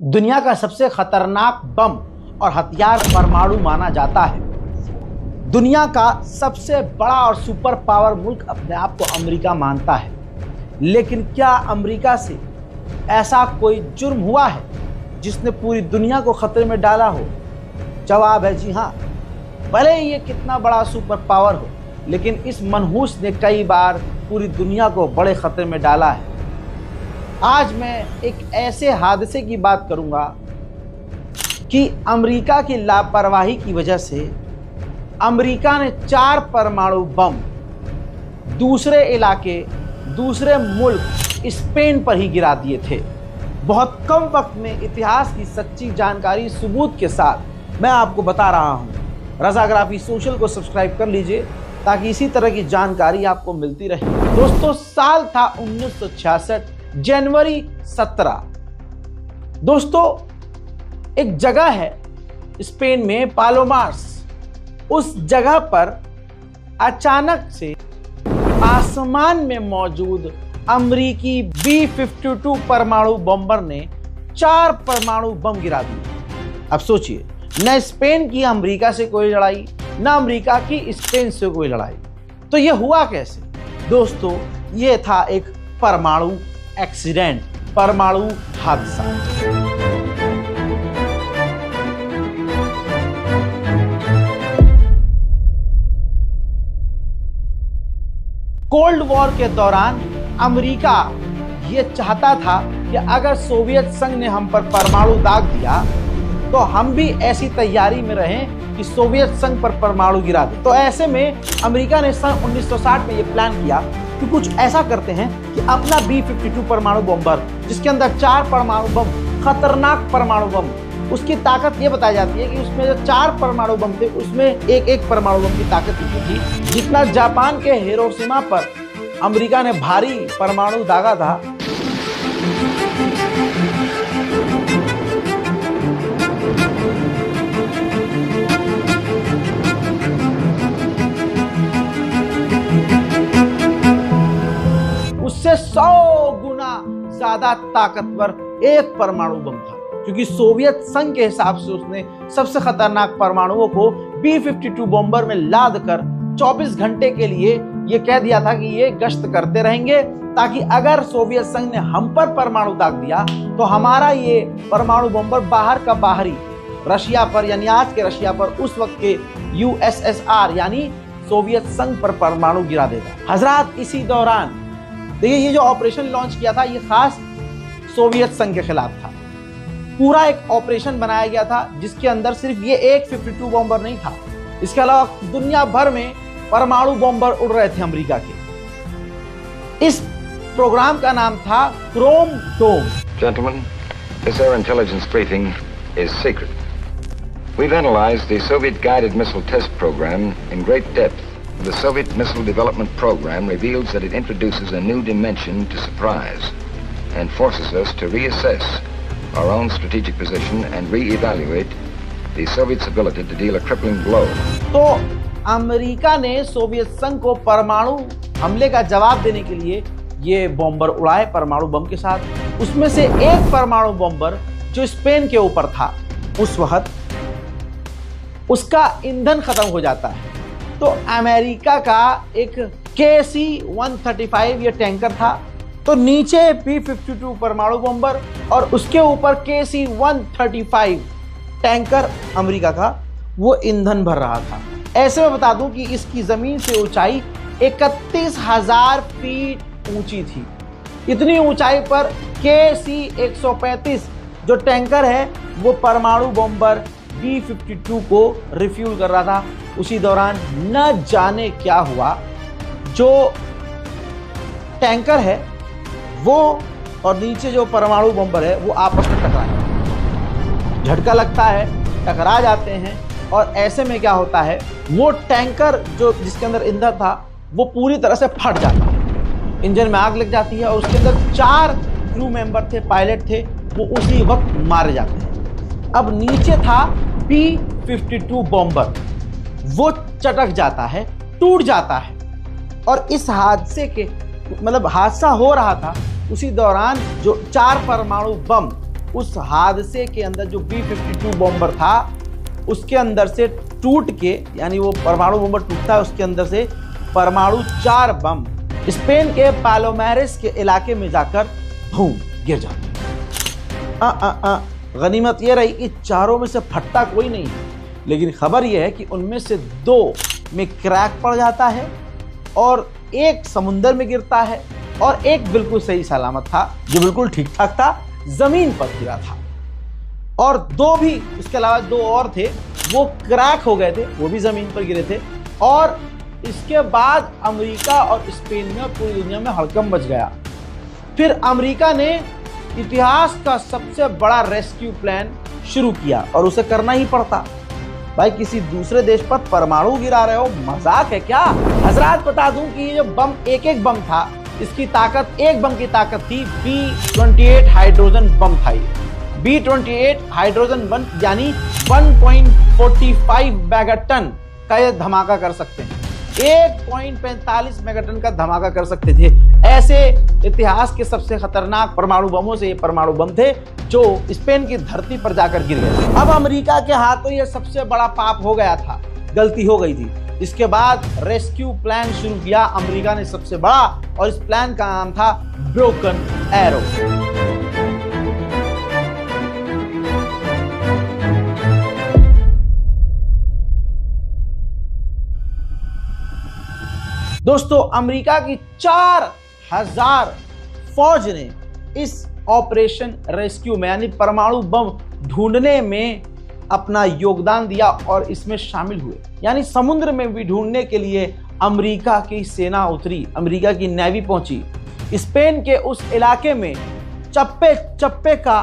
दुनिया का सबसे खतरनाक बम और हथियार परमाणु माना जाता है। दुनिया का सबसे बड़ा और सुपर पावर मुल्क अपने आप को अमेरिका मानता है, लेकिन क्या अमेरिका से ऐसा कोई जुर्म हुआ है जिसने पूरी दुनिया को खतरे में डाला हो? जवाब है जी हाँ। भले ही ये कितना बड़ा सुपर पावर हो, लेकिन इस मनहूस ने कई बार पूरी दुनिया को बड़े खतरे में डाला है। आज मैं एक ऐसे हादसे की बात करूंगा कि अमेरिका की लापरवाही की वजह से अमेरिका ने 4 परमाणु बम दूसरे इलाके, दूसरे मुल्क स्पेन पर ही गिरा दिए थे। बहुत कम वक्त में इतिहास की सच्ची जानकारी सबूत के साथ मैं आपको बता रहा हूं। रज़ाग्राफी सोशल को सब्सक्राइब कर लीजिए ताकि इसी तरह की जानकारी आपको मिलती रहे। दोस्तों, साल था 1966, जनवरी 17। दोस्तों, एक जगह है स्पेन में, पालोमार्स। उस जगह पर अचानक से आसमान में मौजूद अमेरिकी B-52 परमाणु बम्बर ने 4 परमाणु बम गिरा दिए। अब सोचिए, न स्पेन की अमेरिका से कोई लड़ाई, न अमेरिका की स्पेन से कोई लड़ाई, तो यह हुआ कैसे? दोस्तों, यह था एक परमाणु एक्सीडेंट, परमाणु हादसा। कोल्ड वॉर के दौरान अमेरिका ये चाहता था कि अगर सोवियत संघ ने हम पर परमाणु दाग दिया तो हम भी ऐसी तैयारी में रहें कि सोवियत संघ पर परमाणु गिरा दे। तो ऐसे में अमेरिका ने सन 1960 में ये प्लान किया कि कुछ ऐसा करते हैं कि अपना B-52 परमाणु बम्बर, जिसके अंदर 4 परमाणु बम, खतरनाक परमाणु बम, उसकी ताकत ये बताई जाती है कि उसमें जो 4 परमाणु बम थे उसमें एक परमाणु बम की ताकत इतनी थी जितना जापान के हिरोशिमा पर अमेरिका ने भारी परमाणु दागा था। उससे 100 गुना ज्यादा ताकतवर एक परमाणु बम था, क्योंकि सोवियत संघ के हिसाब से उसने सबसे खतरनाक परमाणुओं को B-52 बॉम्बर में लाद कर 24 घंटे के लिए ये कह दिया था कि ये गश्त करते रहेंगे, ताकि अगर सोवियत संघ ने हम पर परमाणु दाग दिया तो हमारा ये परमाणु बॉम्बर बाहर का बाहरी रशिया पर, यानी आज के रशिया पर, उस वक्त के USSR यानी सोवियत संघ पर परमाणु गिरा देगा। हजरात, इसी दौरान देखिए, ये जो ऑपरेशन लॉन्च किया था ये खास सोवियत संघ के खिलाफ था। पूरा एक ऑपरेशन बनाया गया था जिसके अंदर सिर्फ ये एक 52 बॉम्बर नहीं था, इसके अलावा दुनिया भर में परमाणु बॉम्बर उड़ रहे थे अमेरिका के। इस प्रोग्राम का नाम था chrome dome. Gentlemen, this air intelligence briefing is secret. We've analyzed the Soviet guided missile test program in great depth. The Soviet missile development program reveals that it introduces a new dimension to surprise and forces us to reassess our own strategic position and re-evaluate the Soviets' ability to deal a crippling blow. तो America ने Soviet संघ को परमाणु हमले का जवाब देने के लिए ये बॉम्बर उड़ाए परमाणु बम के साथ। उसमें से एक परमाणु बॉम्बर जो स्पेन के ऊपर था, उस वक्त उसका ईंधन खत्म हो जाता है। तो अमेरिका का एक KC-135 ये टैंकर था, तो नीचे B-52 परमाणु बॉम्बर और उसके ऊपर KC-135 टैंकर अमेरिका का वो ईंधन भर रहा था। ऐसे में बता दूं कि इसकी जमीन से ऊंचाई 31,000 फीट ऊंची थी। इतनी ऊंचाई पर KC-135 जो टैंकर है वो परमाणु बॉम्बर B-52 को रिफ्यूल कर रहा था। उसी दौरान न जाने क्या हुआ, जो टैंकर है वो और नीचे जो परमाणु बॉम्बर है वो आपस में टकराए, झटका लगता है, टकरा जाते हैं। और ऐसे में क्या होता है, वो टैंकर जो जिसके अंदर ईंधन था वो पूरी तरह से फट जाता है, इंजन में आग लग जाती है और उसके अंदर 4 क्रू मेंबर थे, पायलट थे, वो उसी वक्त मारे जाते हैं। अब नीचे था B-52 बॉम्बर, वो चटक जाता है, टूट जाता है। और इस हादसे के हादसा हो रहा था, उसी दौरान जो 4 परमाणु बम उस हादसे के अंदर जो B-52 बॉम्बर था उसके अंदर से टूट के, यानी वो परमाणु बॉम्बर टूटता है उसके अंदर से परमाणु 4 बम स्पेन के पालोमारेस के इलाके में जाकर बूम गिर जाते। गनीमत ये रही कि चारों में से फटता कोई नहीं है, लेकिन खबर यह है कि उनमें से 2 में क्रैक पड़ जाता है और एक समुंदर में गिरता है और एक बिल्कुल सही सलामत था, जो बिल्कुल ठीक ठाक था, जमीन पर गिरा था। और 2 भी, इसके अलावा 2 और थे, वो क्रैक हो गए थे, वो भी जमीन पर गिरे थे। और इसके बाद अमेरिका और स्पेन में और पूरी दुनिया में हड़कंप मच गया। फिर अमेरिका ने इतिहास का सबसे बड़ा रेस्क्यू प्लान शुरू किया, और उसे करना ही पड़ता। भाई किसी दूसरे देश पर परमाणु गिरा रहे हो, मजाक है क्या? हजरात बता दूं कि ये जो बम, एक बम था, इसकी ताकत, एक बम की ताकत थी B-28 हाइड्रोजन बम था। ये B-28 हाइड्रोजन बम यानी 1.45 मेगाटन का ये धमाका कर सकते हैं, 1.45 मेगाटन का धमाका कर सकते थे। ऐसे इतिहास के सबसे खतरनाक परमाणु बमों से ये परमाणु बम थे जो स्पेन की धरती पर जाकर गिर गए। अब अमेरिका के हाथों ये सबसे बड़ा पाप हो गया था, गलती हो गई थी। इसके बाद रेस्क्यू प्लान शुरू किया अमेरिका ने सबसे बड़ा, और इस प्लान का नाम था ब्रोकन एरो। दोस्तों, अमेरिका की 4000 फौज ने इस ऑपरेशन रेस्क्यू में, यानी परमाणु बम ढूंढने में अपना योगदान दिया और इसमें शामिल हुए। यानी समुद्र में भी ढूंढने के लिए अमेरिका की सेना उतरी, अमेरिका की नेवी पहुंची। स्पेन के उस इलाके में चप्पे चप्पे का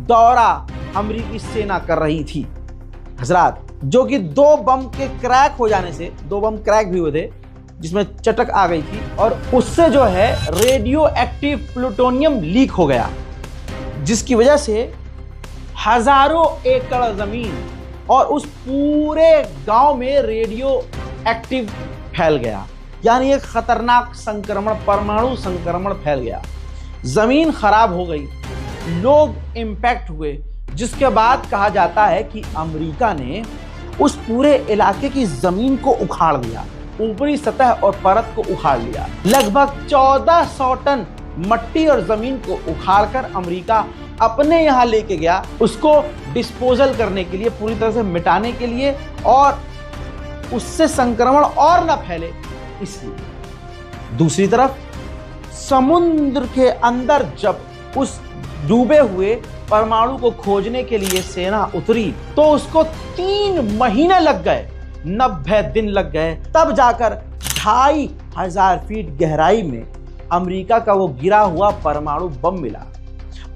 दौरा अमेरिकी सेना कर रही थी हजरात, जो कि 2 बम के क्रैक हो जाने से, 2 बम क्रैक भी हुए थे जिसमें चटक आ गई थी, और उससे जो है रेडियो एक्टिव प्लूटोनियम लीक हो गया, जिसकी वजह से हजारों एकड़ जमीन और उस पूरे गांव में रेडियो एक्टिव फैल गया। यानी एक खतरनाक संक्रमण, परमाणु संक्रमण फैल गया। जमीन खराब हो गई, लोग इंपैक्ट हुए, जिसके बाद कहा जाता है कि अमेरिका ने उस पूरे इलाके की जमीन को उखाड़ दिया, ऊपरी सतह और परत को उखाड़ लिया। लगभग 1400 टन मट्टी और जमीन को उखाड़कर अमेरिका अपने यहां लेके गया, उसको डिस्पोजल करने के लिए, पूरी तरह से मिटाने के लिए, और उससे संक्रमण और न फैले इसलिए। दूसरी तरफ समुद्र के अंदर जब उस डूबे हुए परमाणु को खोजने के लिए सेना उतरी तो उसको 3 महीने लग गए, 90 दिन लग गए, तब जाकर 2500 फीट गहराई में अमेरिका का वो गिरा हुआ परमाणु बम मिला।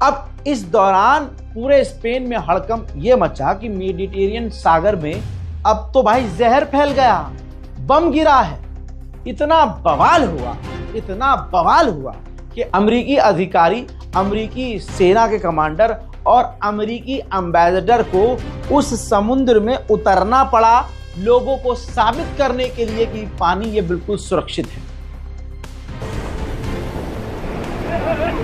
अब इस दौरान पूरे स्पेन में हड़कंप ये मचा कि मेडिटेरियन सागर में अब तो भाई जहर फैल गया, बम गिरा है। इतना बवाल हुआ कि अमेरिकी अधिकारी, अमेरिकी सेना के कमांडर और अमेरिकी एम्बेसडर को उस समुद्र में उतरना पड़ा, लोगों को साबित करने के लिए कि पानी ये बिल्कुल सुरक्षित है।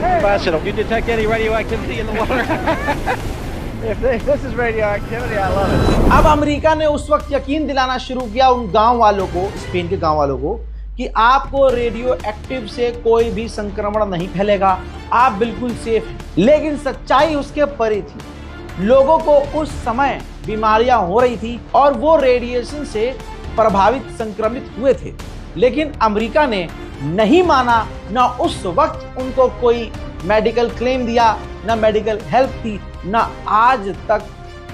Ambassador, you detect any radioactivity in the water? If this is radioactivity, I love it. अब अमेरिका ने उस वक्त यकीन दिलाना शुरू किया उन गांव वालों को, स्पेन के गांव वालों को, कि आपको रेडियो एक्टिव से कोई भी संक्रमण नहीं फैलेगा, आप बिल्कुल सेफ हैं। लेकिन सच्चाई उसके परे थी। लोगों को उस समय बीमारियां हो रही थी और वो रेडिएशन से प्रभावित, संक्रमित हुए थे। लेकिन अमेरिका ने नहीं माना, ना उस वक्त उनको कोई मेडिकल क्लेम दिया, ना मेडिकल हेल्प दी, ना आज तक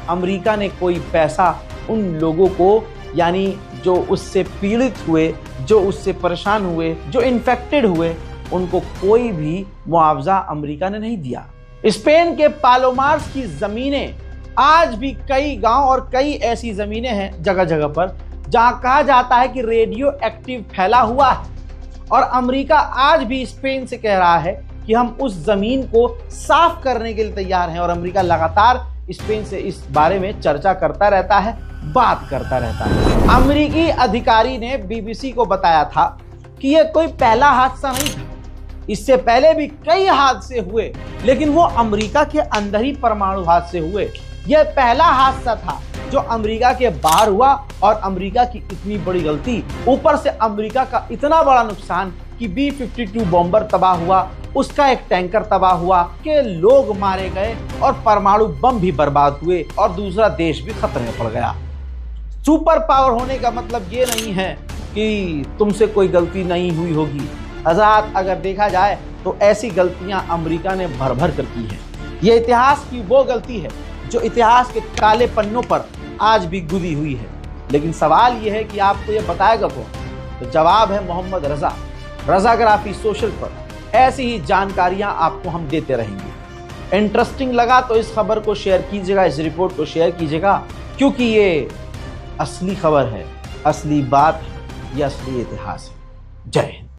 अमेरिका ने कोई पैसा उन लोगों को, यानी जो उससे पीड़ित हुए, जो उससे परेशान हुए, जो इन्फेक्टेड हुए, उनको कोई भी मुआवजा अमेरिका ने नहीं दिया। स्पेन के पालोमार्स की जमीनें आज भी, कई गांव और कई ऐसी जमीनें हैं जगह जगह पर जहां कहा जाता है कि रेडियो एक्टिव फैला हुआ है, और अमेरिका आज भी स्पेन से कह रहा है कि हम उस जमीन को साफ करने के लिए तैयार हैं। और अमेरिका लगातार स्पेन से इस बारे में चर्चा करता रहता है, बात करता रहता है। अमेरिकी अधिकारी ने बीबीसी को बताया था कि यह कोई पहला हादसा नहीं था। इससे पहले भी कई हादसे हुए, लेकिन वो अमेरिका के अंदर ही परमाणु हादसे हुए। यह पहला हादसा था जो अमेरिका के बाहर हुआ, और अमेरिका की इतनी बड़ी गलती, ऊपर से अमेरिका का इतना बड़ा नुकसान कि B-52 बॉम्बर तबाह हुआ, उसका एक टैंकर तबाह हुआ, के लोग मारे गए और परमाणु बम भी बर्बाद हुए और दूसरा देश भी खतरे में पड़ गया। सुपर पावर होने का मतलब ये नहीं है कि तुमसे कोई गलती नहीं हुई होगी। हज़रात, अगर देखा जाए तो ऐसी गलतियां अमेरिका ने भर भर कर की हैं। ये इतिहास की वो गलती है जो इतिहास के काले पन्नों पर आज भी गुदी हुई है। लेकिन सवाल ये है कि आपको ये बताएगा कौन? तो जवाब है मोहम्मद रजा। रजाग्राफी सोशल पर ऐसी ही जानकारियां आपको हम देते रहेंगे। इंटरेस्टिंग लगा तो इस खबर को शेयर कीजिएगा, इस रिपोर्ट को शेयर कीजिएगा, क्योंकि ये असली खबर है, असली बात है, ये असली इतिहास है। जय हिंद।